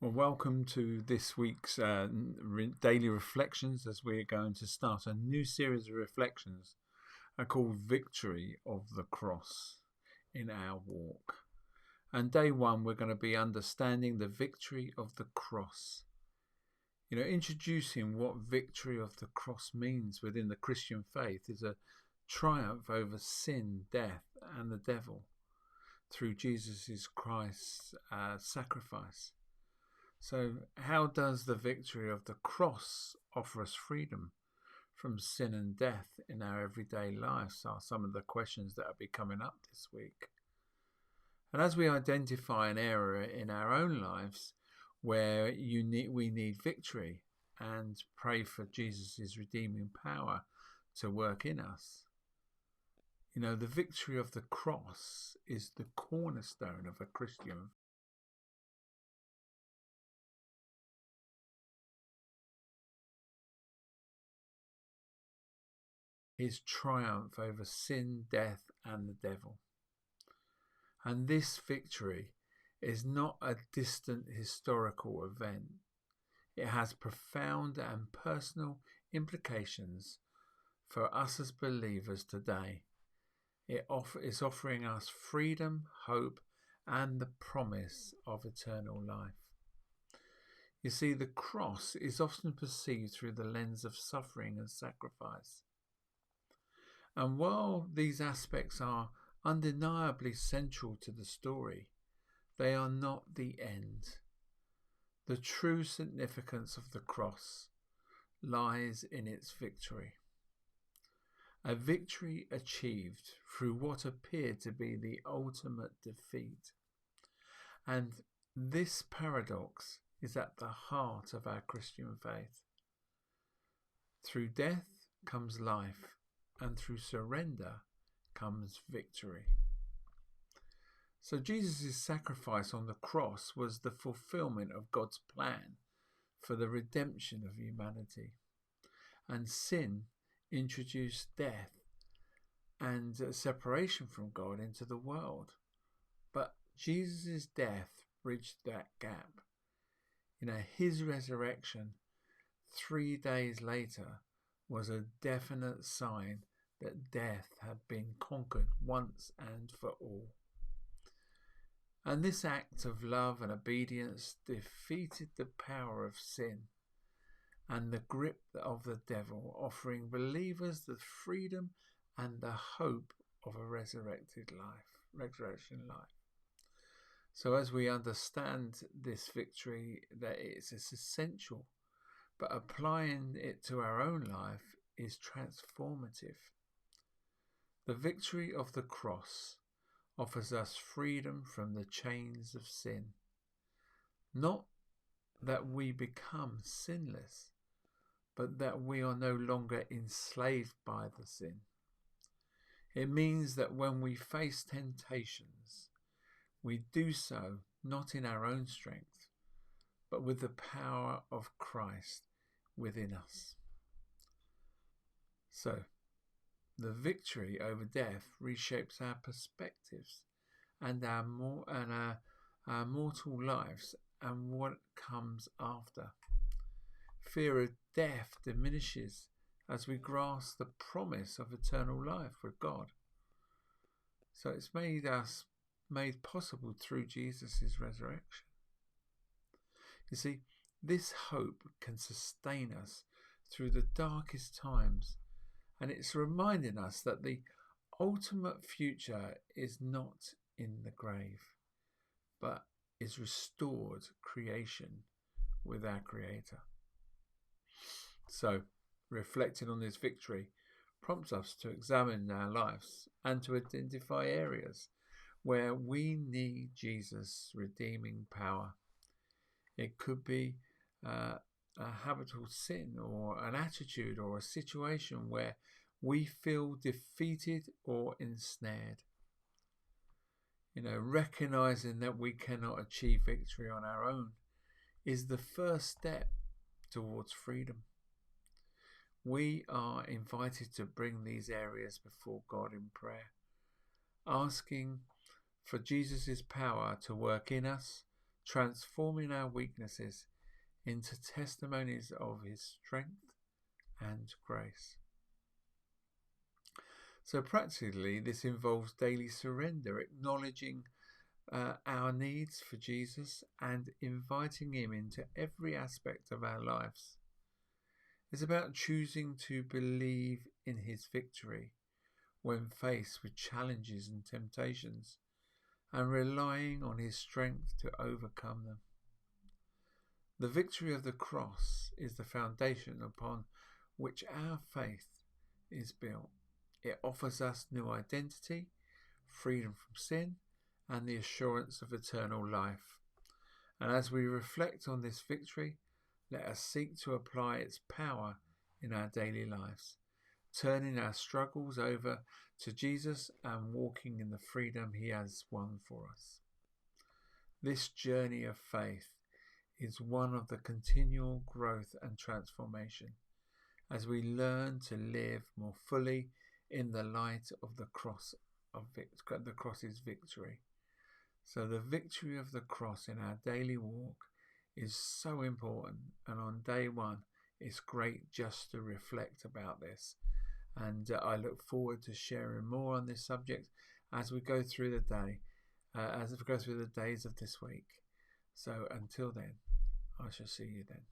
Well, welcome to this week's daily reflections as we're going to start a new series of reflections called Victory of the Cross in Our Walk. And day one, we're going to be understanding the victory of the cross. Introducing what victory of the cross means within the Christian faith is a triumph over sin, death, and the devil through Jesus Christ's sacrifice. So, how does the victory of the cross offer us freedom from sin and death in our everyday lives? Are some of the questions that will be coming up this week. And as we identify an area in our own lives where we need victory and pray for Jesus' redeeming power to work in us, the victory of the cross is the cornerstone of a Christian. His triumph over sin, death, and the devil. And this victory is not a distant historical event. It has profound and personal implications for us as believers today. It is offering us freedom, hope, and the promise of eternal life. You see, the cross is often perceived through the lens of suffering and sacrifice. And while these aspects are undeniably central to the story, they are not the end. The true significance of the cross lies in its victory. A victory achieved through what appeared to be the ultimate defeat. And this paradox is at the heart of our Christian faith. Through death comes life, and through surrender comes victory. So Jesus' sacrifice on the cross was the fulfillment of God's plan for the redemption of humanity. And sin introduced death and separation from God into the world. But Jesus' death bridged that gap. His resurrection 3 days later was a definite sign that death had been conquered once and for all. And this act of love and obedience defeated the power of sin and the grip of the devil, offering believers the freedom and the hope of a resurrection life. So as we understand this victory, that it's essential, but applying it to our own life is transformative. The victory of the cross offers us freedom from the chains of sin. Not that we become sinless, but that we are no longer enslaved by the sin. It means that when we face temptations, we do so not in our own strength, but with the power of Christ within us. So, the victory over death reshapes our perspectives and our mortal lives and what comes after. Fear of death diminishes as we grasp the promise of eternal life with God. So it's made possible through Jesus' resurrection. You see, this hope can sustain us through the darkest times, and it's reminding us that the ultimate future is not in the grave, but is restored creation with our Creator. So, reflecting on this victory prompts us to examine our lives and to identify areas where we need Jesus' redeeming power. It could be a habitual sin or an attitude or a situation where we feel defeated or ensnared. Recognizing that we cannot achieve victory on our own is the first step towards freedom. We are invited to bring these areas before God in prayer, asking for Jesus' power to work in us transforming our weaknesses into testimonies of his strength and grace. So practically, this involves daily surrender, acknowledging our needs for Jesus and inviting him into every aspect of our lives. It's about choosing to believe in his victory when faced with challenges and temptations, and relying on his strength to overcome them. The victory of the cross is the foundation upon which our faith is built. It offers us new identity, freedom from sin, and the assurance of eternal life. And as we reflect on this victory, let us seek to apply its power in our daily lives, turning our struggles over to Jesus and walking in the freedom he has won for us. This journey of faith is one of the continual growth and transformation as we learn to live more fully in the light of the cross's victory. So the victory of the cross in our daily walk is so important, and on day one it's great just to reflect about this, and I look forward to sharing more on this subject as we go through the day, as we go through the days of this week. So until then, I shall see you then.